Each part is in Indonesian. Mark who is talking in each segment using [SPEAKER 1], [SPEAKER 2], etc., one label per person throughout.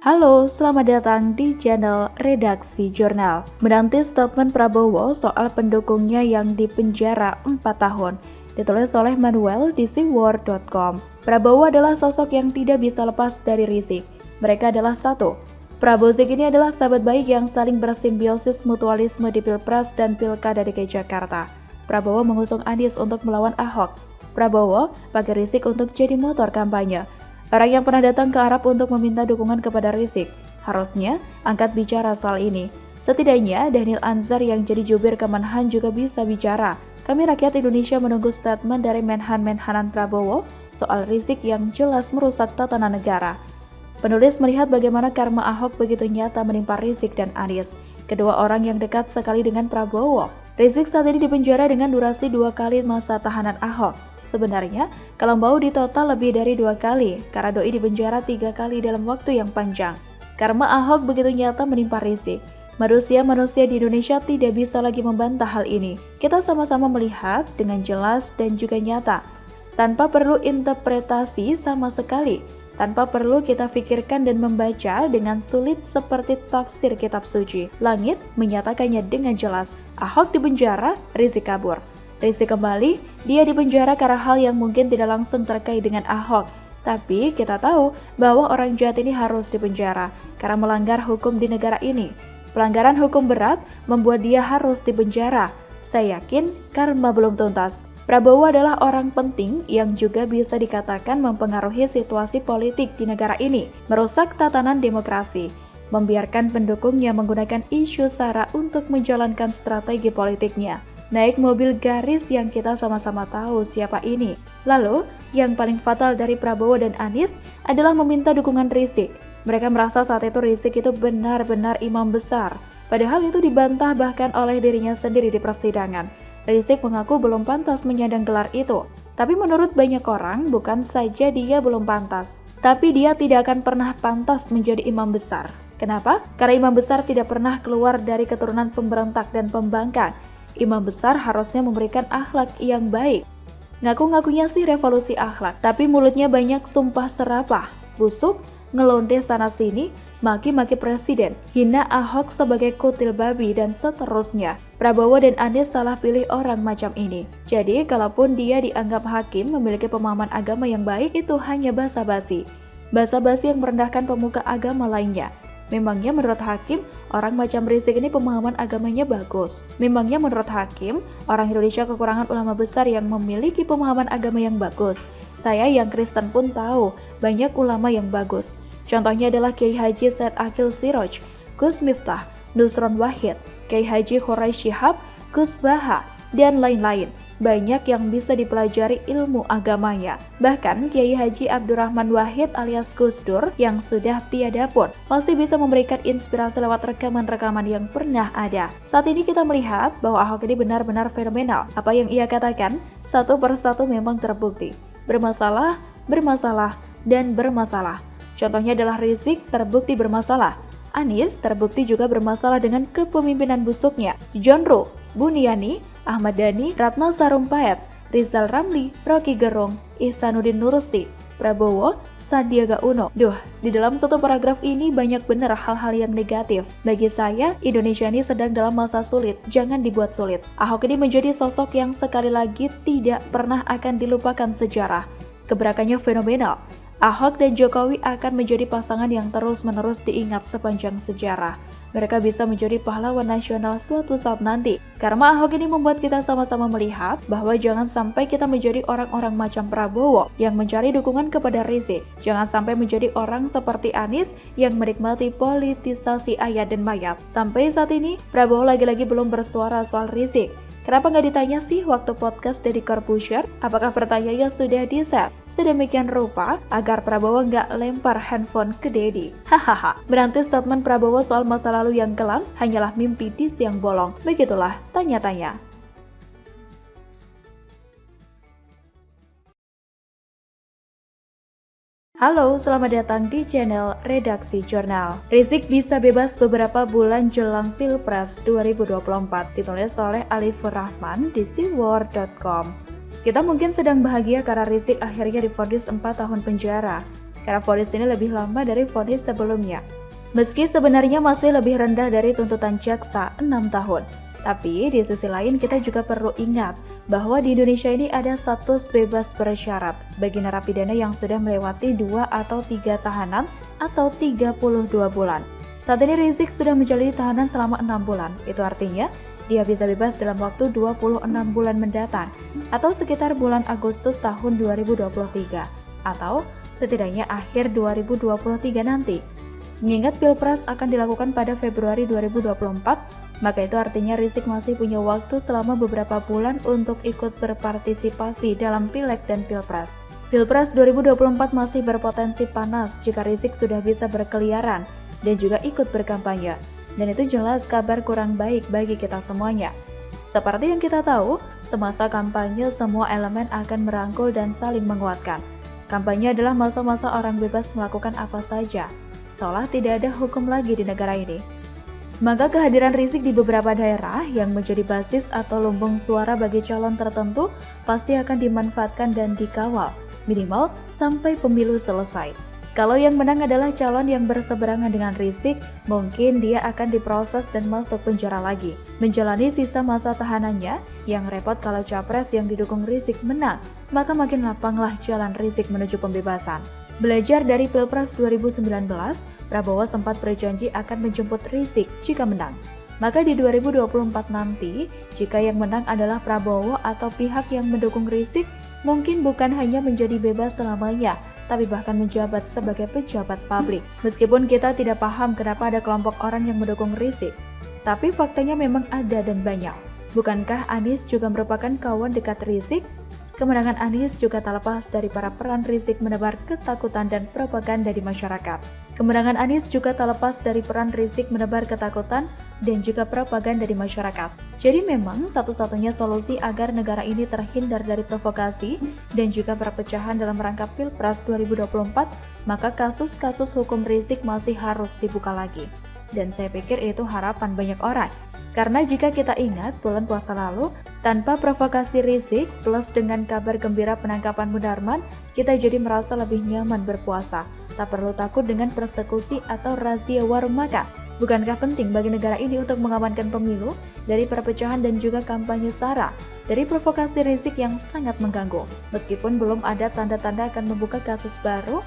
[SPEAKER 1] Halo, selamat datang di channel Redaksi Jurnal. Menanti statement Prabowo soal pendukungnya yang dipenjara 4 tahun, ditulis oleh Manuel di siwar.com. Prabowo adalah sosok yang tidak bisa lepas dari Rizik. Mereka adalah satu. Prabowo Zik ini adalah sahabat baik yang saling bersimbiosis mutualisme di Pilpres dan Pilkada DKI Jakarta. Prabowo mengusung Anies untuk melawan Ahok. Prabowo pakai Rizik untuk jadi motor kampanye. Orang yang pernah datang ke Arab untuk meminta dukungan kepada Rizik harusnya angkat bicara soal ini. Setidaknya Daniel Anzar yang jadi jubir Kemenhan juga bisa bicara. Kami rakyat Indonesia menunggu statement dari Menhanan Prabowo soal Rizik yang jelas merusak tatanan negara. Penulis melihat bagaimana karma Ahok begitu nyata menimpa Rizik dan Anies, kedua orang yang dekat sekali dengan Prabowo. Rizik saat ini dipenjara dengan durasi 2 kali masa tahanan Ahok. Sebenarnya, kalau mau ditotal lebih dari 2 kali, karena Doi dipenjara 3 kali dalam waktu yang panjang. Karena Ahok begitu nyata menimpa Rizik. Manusia di Indonesia tidak bisa lagi membantah hal ini. Kita sama-sama melihat dengan jelas dan juga nyata. Tanpa perlu interpretasi sama sekali. Tanpa perlu kita pikirkan dan membaca dengan sulit seperti tafsir kitab suci. Langit menyatakannya dengan jelas. Ahok dipenjara, Rizik kabur. Rizik kembali, dia dipenjara karena hal yang mungkin tidak langsung terkait dengan Ahok. Tapi kita tahu bahwa orang jahat ini harus dipenjara karena melanggar hukum di negara ini. Pelanggaran hukum berat membuat dia harus dipenjara. Saya yakin karma belum tuntas. Prabowo adalah orang penting yang juga bisa dikatakan mempengaruhi situasi politik di negara ini, merusak tatanan demokrasi, membiarkan pendukungnya menggunakan isu SARA untuk menjalankan strategi politiknya. Naik mobil garis yang kita sama-sama tahu siapa ini. Lalu, yang paling fatal dari Prabowo dan Anies adalah meminta dukungan Rizik. Mereka merasa saat itu Rizik itu benar-benar imam besar. Padahal itu dibantah bahkan oleh dirinya sendiri di persidangan. Rizik mengaku belum pantas menyandang gelar itu. Tapi menurut banyak orang, bukan saja dia belum pantas, tapi dia tidak akan pernah pantas menjadi imam besar. Kenapa? Karena imam besar tidak pernah keluar dari keturunan pemberontak dan pembangkang. Imam besar harusnya memberikan akhlak yang baik. Ngaku-ngakunya sih revolusi akhlak, tapi mulutnya banyak sumpah serapah, busuk, ngelonde sana-sini, maki-maki presiden, hina Ahok sebagai kutil babi, dan seterusnya. Prabowo dan Anies salah pilih orang macam ini. Jadi, kalaupun dia dianggap hakim memiliki pemahaman agama yang baik, itu hanya basa-basi. Basa-basi yang merendahkan pemuka agama lainnya. Memangnya menurut hakim, orang macam Rizik ini pemahaman agamanya bagus. Memangnya menurut hakim, orang Indonesia kekurangan ulama besar yang memiliki pemahaman agama yang bagus. Saya yang Kristen pun tahu, banyak ulama yang bagus. Contohnya adalah Kiai Haji Said Akil Siroj, Gus Miftah, Nusron Wahid, Kiai Haji Khorai Shihab, Gus Baha, dan lain-lain. Banyak yang bisa dipelajari ilmu agamanya. Bahkan Kiai Haji Abdurrahman Wahid alias Gus Dur yang sudah tiada pun masih bisa memberikan inspirasi lewat rekaman-rekaman yang pernah ada. Saat ini kita melihat bahwa Ahok ini benar-benar fenomenal. Apa yang ia katakan, satu persatu memang terbukti. Bermasalah, dan bermasalah. Contohnya adalah Rizik terbukti bermasalah. Anies terbukti juga bermasalah dengan kepemimpinan busuknya. John Ruh, Buniani, Ahmad Dhani, Ratna Sarumpait, Rizal Ramli, Rocky Gerung, Ihsanuddin Nursi, Prabowo, Sandiaga Uno. Di dalam satu paragraf ini banyak benar hal-hal yang negatif. Bagi saya, Indonesia ini sedang dalam masa sulit, jangan dibuat sulit. Ahok ini menjadi sosok yang sekali lagi tidak pernah akan dilupakan sejarah. Gebrakannya fenomenal. Ahok dan Jokowi akan menjadi pasangan yang terus-menerus diingat sepanjang sejarah. Mereka bisa menjadi pahlawan nasional suatu saat nanti. Karena Ahok ini membuat kita sama-sama melihat bahwa jangan sampai kita menjadi orang-orang macam Prabowo yang mencari dukungan kepada Rizik. Jangan sampai menjadi orang seperti Anies yang menikmati politisasi ayat dan mayat. Sampai saat ini, Prabowo lagi-lagi belum bersuara soal Rizik. Kenapa nggak ditanya sih waktu podcast Deddy Corbuzier? Apakah pertanyaannya sudah di-set sedemikian rupa agar Prabowo nggak lempar handphone ke Deddy? Hahaha, menanti statement Prabowo soal masa lalu yang kelam hanyalah mimpi di siang bolong. Begitulah tanya-tanya. Halo, selamat datang di channel Redaksi Jurnal. Rizik bisa bebas beberapa bulan jelang Pilpres 2024, ditulis oleh Alifur Rahman di siwar.com. Kita mungkin sedang bahagia karena Rizik akhirnya divonis 4 tahun penjara. karena vonis ini lebih lama dari vonis sebelumnya. Meski sebenarnya masih lebih rendah dari tuntutan jaksa 6 tahun. Tapi di sisi lain kita juga perlu ingat bahwa di Indonesia ini ada status bebas bersyarat bagi narapidana yang sudah melewati 2 atau 3 tahanan atau 32 bulan. Saat ini Rizik sudah menjalani tahanan selama 6 bulan. Itu artinya dia bisa bebas dalam waktu 26 bulan mendatang atau sekitar bulan Agustus tahun 2023 atau setidaknya akhir 2023 nanti. Mengingat Pilpres akan dilakukan pada Februari 2024, maka itu artinya Rizik masih punya waktu selama beberapa bulan untuk ikut berpartisipasi dalam Pileg dan Pilpres. Pilpres 2024 masih berpotensi panas jika Rizik sudah bisa berkeliaran dan juga ikut berkampanye. Dan itu jelas kabar kurang baik bagi kita semuanya. Seperti yang kita tahu, semasa kampanye semua elemen akan merangkul dan saling menguatkan. Kampanye adalah masa-masa orang bebas melakukan apa saja, seolah tidak ada hukum lagi di negara ini. Maka kehadiran Rizik di beberapa daerah yang menjadi basis atau lumbung suara bagi calon tertentu pasti akan dimanfaatkan dan dikawal, minimal sampai pemilu selesai. Kalau yang menang adalah calon yang berseberangan dengan Rizik, mungkin dia akan diproses dan masuk penjara lagi, menjalani sisa masa tahanannya. Yang repot kalau capres yang didukung Rizik menang, maka makin lapanglah jalan Rizik menuju pembebasan. Belajar dari Pilpres 2019, Prabowo sempat berjanji akan menjemput Rizik jika menang. Maka di 2024 nanti, jika yang menang adalah Prabowo atau pihak yang mendukung Rizik, mungkin bukan hanya menjadi bebas selamanya, tapi bahkan menjabat sebagai pejabat publik. Meskipun kita tidak paham kenapa ada kelompok orang yang mendukung Rizik, tapi faktanya memang ada dan banyak. Bukankah Anies juga merupakan kawan dekat Rizik? Kemenangan Anies juga tak lepas dari para peran Rizik menebar ketakutan dan propaganda di masyarakat. Kemenangan Anies juga tak lepas dari peran Rizik menebar ketakutan dan juga propaganda di masyarakat. Jadi memang satu-satunya solusi agar negara ini terhindar dari provokasi dan juga perpecahan dalam rangka Pilpres 2024, maka kasus-kasus hukum Rizik masih harus dibuka lagi. Dan saya pikir itu harapan banyak orang. Karena jika kita ingat bulan puasa lalu, tanpa provokasi Rizik plus dengan kabar gembira penangkapan Munarman, kita jadi merasa lebih nyaman berpuasa. Tak perlu takut dengan persekusi atau razia warung makan. Bukankah penting bagi negara ini untuk mengamankan pemilu dari perpecahan dan juga kampanye SARA dari provokasi Rizik yang sangat mengganggu? Meskipun belum ada tanda-tanda akan membuka kasus baru,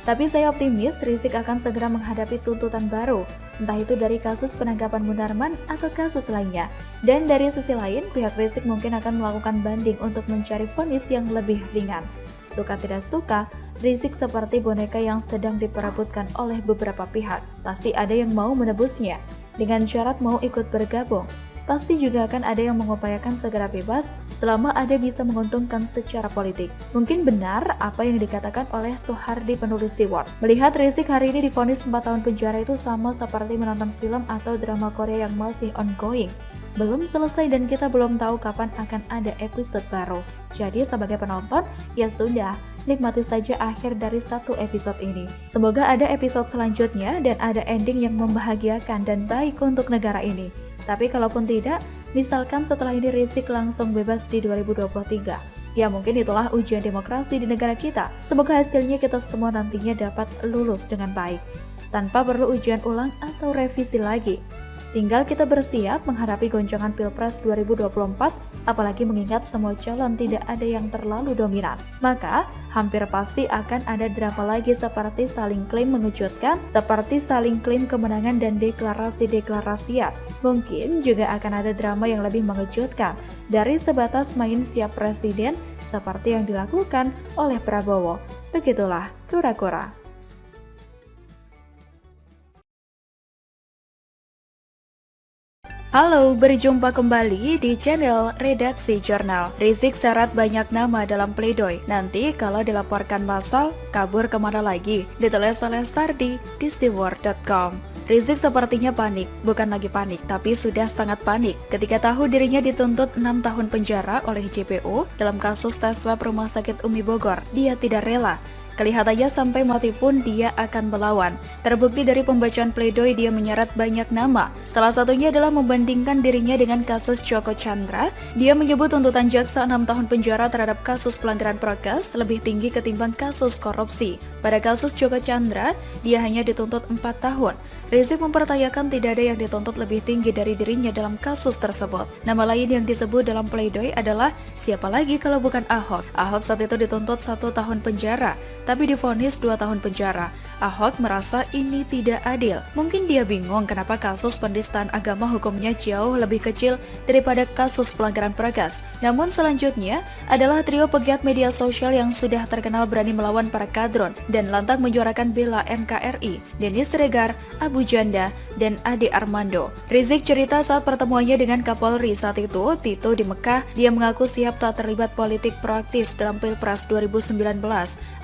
[SPEAKER 1] tapi saya optimis Rizik akan segera menghadapi tuntutan baru, entah itu dari kasus penangkapan Munarman atau kasus lainnya. Dan dari sisi lain, pihak Rizik mungkin akan melakukan banding untuk mencari vonis yang lebih ringan. Suka tidak suka, Rizik seperti boneka yang sedang diperebutkan oleh beberapa pihak. Pasti ada yang mau menebusnya, dengan syarat mau ikut bergabung. Pasti juga akan ada yang mengupayakan segera bebas selama ada bisa menguntungkan secara politik. Mungkin benar apa yang dikatakan oleh Soehardi penulis Siward. Melihat Rizik hari ini divonis 4 tahun penjara itu sama seperti menonton film atau drama Korea yang masih ongoing. Belum selesai dan kita belum tahu kapan akan ada episode baru. Jadi sebagai penonton, ya sudah, nikmati saja akhir dari satu episode ini. Semoga ada episode selanjutnya dan ada ending yang membahagiakan dan baik untuk negara ini. Tapi kalaupun tidak, misalkan setelah ini Rizik langsung bebas di 2023. Ya mungkin itulah ujian demokrasi di negara kita. Semoga hasilnya kita semua nantinya dapat lulus dengan baik, tanpa perlu ujian ulang atau revisi lagi. Tinggal kita bersiap menghadapi goncangan Pilpres 2024, apalagi mengingat semua calon tidak ada yang terlalu dominan. Maka, hampir pasti akan ada drama lagi seperti saling klaim mengejutkan, seperti saling klaim kemenangan dan deklarasi-deklarasian. Mungkin juga akan ada drama yang lebih mengejutkan, dari sebatas main siap presiden, seperti yang dilakukan oleh Prabowo. Begitulah kura-kura. Halo, berjumpa kembali di channel Redaksi Jurnal. Rizik syarat banyak nama dalam pledoi. Nanti kalau dilaporkan massal, kabur kemana lagi? Ditulis oleh Sardi di steward.com. Rizik sepertinya panik, bukan lagi panik, tapi sudah sangat panik ketika tahu dirinya dituntut 6 tahun penjara oleh JPU dalam kasus tes swab Rumah Sakit Umi Bogor. Dia tidak rela. Kelihatannya sampai mati pun dia akan melawan. Terbukti dari pembacaan pledoi dia menyeret banyak nama. Salah satunya adalah membandingkan dirinya dengan kasus Joko Chandra. Dia menyebut tuntutan jaksa 6 tahun penjara terhadap kasus pelanggaran prokes lebih tinggi ketimbang kasus korupsi. Pada kasus Joko Chandra, dia hanya dituntut 4 tahun. Rizik mempertanyakan tidak ada yang dituntut lebih tinggi dari dirinya dalam kasus tersebut. Nama lain yang disebut dalam pledoi adalah siapa lagi kalau bukan Ahok. Ahok saat itu dituntut 1 tahun penjara, tapi divonis 2 tahun penjara. Ahok merasa ini tidak adil. Mungkin dia bingung kenapa kasus penistaan agama hukumnya jauh lebih kecil daripada kasus pelanggaran prokes. Namun selanjutnya adalah trio pegiat media sosial yang sudah terkenal berani melawan para kadron dan lantang menyuarakan bela NKRI, Denny Siregar, Abu Janda, dan Ade Armando. Rizik cerita saat pertemuannya dengan Kapolri saat itu, Tito di Mekah, dia mengaku siap tak terlibat politik praktis dalam Pilpres 2019,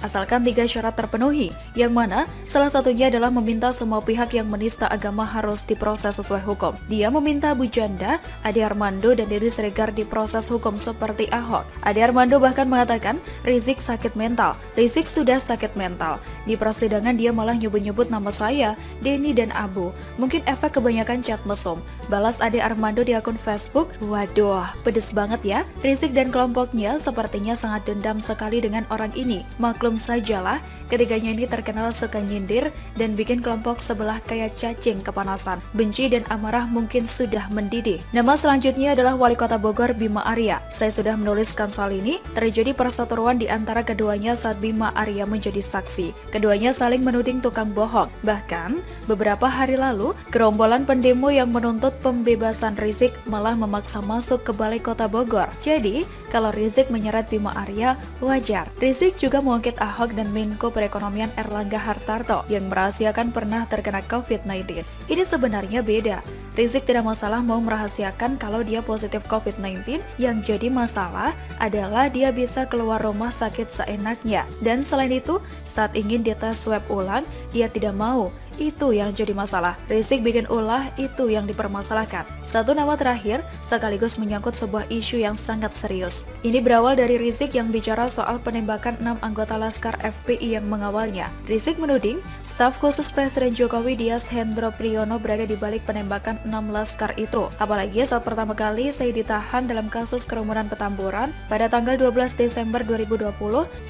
[SPEAKER 1] asalkan 3 syarat terpenuhi, yang mana salah satunya adalah meminta semua pihak yang menista agama harus diproses sesuai hukum. Dia meminta Abu Janda, Ade Armando, dan Denny Siregar diproses hukum seperti Ahok. Ade Armando bahkan mengatakan Rizik sakit mental. Rizik sudah sakit mental. Di persidangan dia malah nyebut-nyebut nama saya, Denny dan Abu. Mungkin efek kebanyakan chat mesum. Balas Ade Armando di akun Facebook. Waduh, pedes banget ya. Rizik dan kelompoknya sepertinya sangat dendam sekali dengan orang ini. Maklum sajalah, ketiganya ini terkenal suka nyindir dan bikin kelompok sebelah kayak cacing kepanasan. Benci dan amarah mungkin sudah mendidih. Nama selanjutnya adalah Wali Kota Bogor Bima Arya. Saya sudah menuliskan soal ini. Terjadi perseteruan di antara keduanya saat Bima Arya menjadi saksi. Keduanya saling menuding tukang bohong. Bahkan, beberapa hari lalu, gerombolan pendemo yang menuntut pembebasan Rizik malah memaksa masuk ke Balai Kota Bogor. Jadi, kalau Rizik menyeret Bima Arya, wajar. Rizik juga mengungkit Ahok dan Menko Perekonomian Erlangga Hartarto yang merahasiakan pernah terkena COVID-19. Ini sebenarnya beda. Rizik tidak masalah mau merahasiakan kalau dia positif COVID-19, yang jadi masalah adalah dia bisa keluar rumah sakit seenaknya. Dan selain itu, saat ingin dites swab ulang, dia tidak mau. Itu yang jadi masalah. Rizik bikin ulah, itu yang dipermasalahkan. Satu nama terakhir sekaligus menyangkut sebuah isu yang sangat serius. Ini berawal dari Rizik yang bicara soal penembakan 6 anggota Laskar FPI yang mengawalnya. Rizik menuding staf khusus Presiden Jokowi Dias Hendro Priyono berada di balik penembakan 6 Laskar itu. Apalagi saat pertama kali saya ditahan dalam kasus kerumunan Petamburan pada tanggal 12 Desember 2020,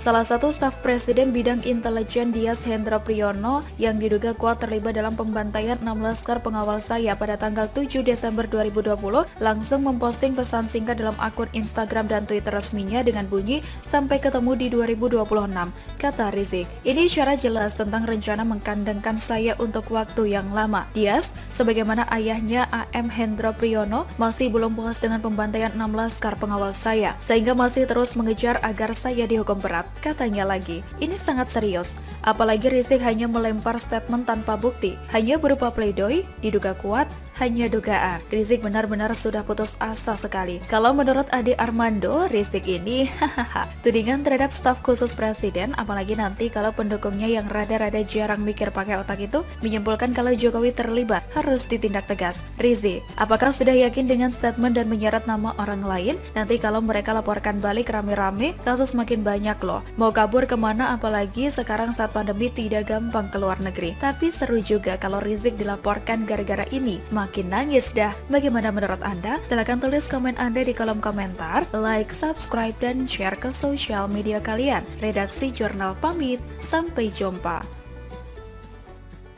[SPEAKER 1] salah satu staf Presiden bidang intelijen Dias Hendro Priyono yang diduga kuat terlibat dalam pembantaian 6 laskar pengawal saya pada tanggal 7 Desember 2020 langsung memposting pesan singkat dalam akun Instagram dan Twitter resminya dengan bunyi "Sampai ketemu di 2026", kata Rizik. Ini syarat jelas tentang rencana mengkandangkan saya untuk waktu yang lama. Dias, sebagaimana ayahnya AM Hendro Priyono, masih belum puas dengan pembantaian 6 laskar pengawal saya, sehingga masih terus mengejar agar saya dihukum berat, katanya lagi. Ini sangat serius. Apalagi Rizik hanya melempar statement tanpa bukti, hanya berupa pledoi, diduga kuat, hanya dugaan. Rizik benar-benar sudah putus asa sekali. Kalau menurut Ade Armando, Rizik ini tudingan terhadap staf khusus Presiden, apalagi nanti kalau pendukungnya yang rada-rada jarang mikir pakai otak itu menyimpulkan kalau Jokowi terlibat, harus ditindak tegas. Rizik, apakah sudah yakin dengan statement dan menyeret nama orang lain? Nanti kalau mereka laporkan balik rame-rame, kasus makin banyak loh. Mau kabur kemana, apalagi sekarang saat pandemi tidak gampang keluar negeri. Tapi seru juga kalau Rizik dilaporkan gara-gara ini. Makin nangis dah. Bagaimana menurut Anda? Silahkan tulis komen Anda di kolom komentar. Like, subscribe, dan share ke sosial media kalian. Redaksi Jurnal pamit. Sampai jumpa.